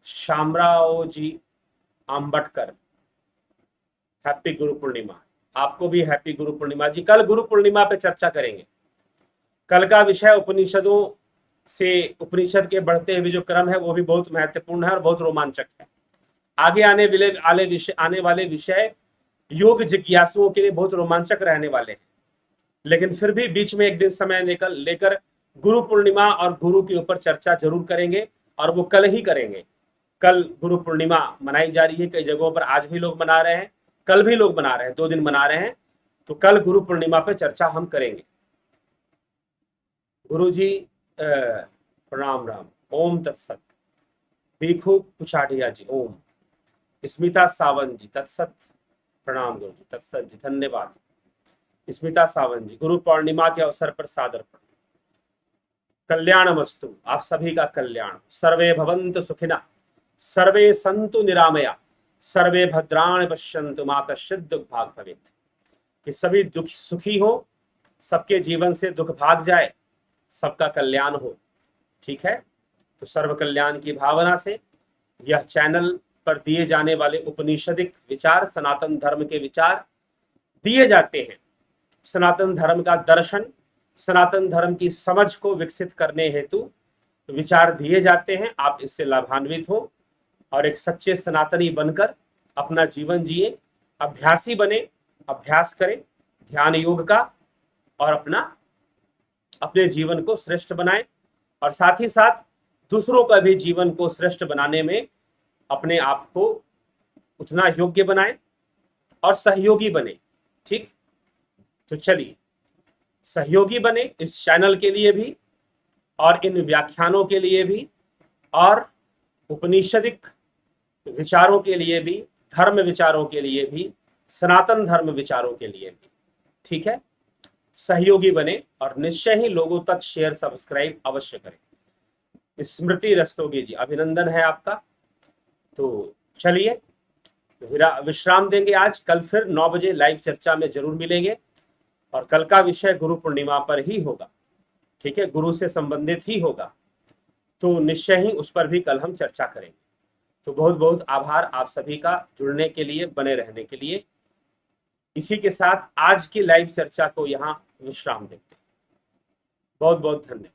शामराव जी आम्बटकर, हैप्पी गुरु पूर्णिमा। आपको भी हैप्पी गुरु पूर्णिमा जी। कल गुरु पूर्णिमा पे चर्चा करेंगे। कल का विषय उपनिषदों से, उपनिषद के बढ़ते हुए जो क्रम है वो भी बहुत महत्वपूर्ण है और बहुत रोमांचक है। आगे आने वाले विषय योग जिज्ञासुओं के लिए बहुत रोमांचक रहने वाले हैं, लेकिन फिर भी बीच में एक दिन समय लेकर गुरु पूर्णिमा और गुरु के ऊपर चर्चा जरूर करेंगे, और वो कल ही करेंगे। कल गुरु पूर्णिमा मनाई जा रही है, कई जगहों पर आज भी लोग मना रहे हैं, कल भी लोग मना रहे हैं, 2 दिन मना रहे हैं। तो कल गुरु पूर्णिमा पर चर्चा हम करेंगे। गुरु जी प्रणाम राम, ओम तत्सत। भिखु कुचाडिया जी, ओम। स्मिता सावंत जी, तत्सत, प्रणाम गुरु जी, तत्सत जी, धन्यवाद। स्मिता सावंत जी, गुरु पूर्णिमा के अवसर पर सादर प्रणाम। कल्याणमस्तु, आप सभी का कल्याण। सर्वे भवन्तु सुखिनः, सर्वे सन्तु निरामया, सर्वे भद्राणि पश्यन्तु मा कश्चित् दुःखभाग् भवेत्। कि सभी दुख सुखी हो, सबके जीवन से दुख भाग जाए, सबका कल्याण हो। ठीक है, तो सर्व कल्याण की भावना से यह चैनल पर दिए जाने वाले उपनिषदिक विचार, सनातन धर्म के विचार दिए जाते हैं। सनातन धर्म का दर्शन, सनातन धर्म की समझ को विकसित करने हेतु विचार दिए जाते हैं। आप इससे लाभान्वित हो और एक सच्चे सनातनी बनकर अपना जीवन जिए, अभ्यासी बने, अभ्यास करें ध्यान योग का, और अपने जीवन को श्रेष्ठ बनाएं, और साथ ही साथ दूसरों का भी जीवन को श्रेष्ठ बनाने में अपने आप को उतना योग्य बनाएं और सहयोगी बने। ठीक, तो चलिए सहयोगी बने इस चैनल के लिए भी और इन व्याख्यानों के लिए भी और उपनिषदिक विचारों के लिए भी, धर्म विचारों के लिए भी, सनातन धर्म विचारों के लिए भी। ठीक है, सहयोगी बने और निश्चय ही लोगों तक शेयर सब्सक्राइब अवश्य करें। स्मृति रस्तोगी जी, अभिनंदन है आपका। तो चलिए विश्राम देंगे आज, कल फिर 9 बजे लाइव चर्चा में जरूर मिलेंगे और कल का विषय गुरु पूर्णिमा पर ही होगा। ठीक है, गुरु से संबंधित ही होगा, तो निश्चय ही उस पर भी कल हम चर्चा करेंगे। तो बहुत बहुत आभार आप सभी का जुड़ने के लिए, बने रहने के लिए। इसी के साथ आज की लाइव चर्चा को यहाँ विश्राम देते हैं। बहुत बहुत धन्यवाद।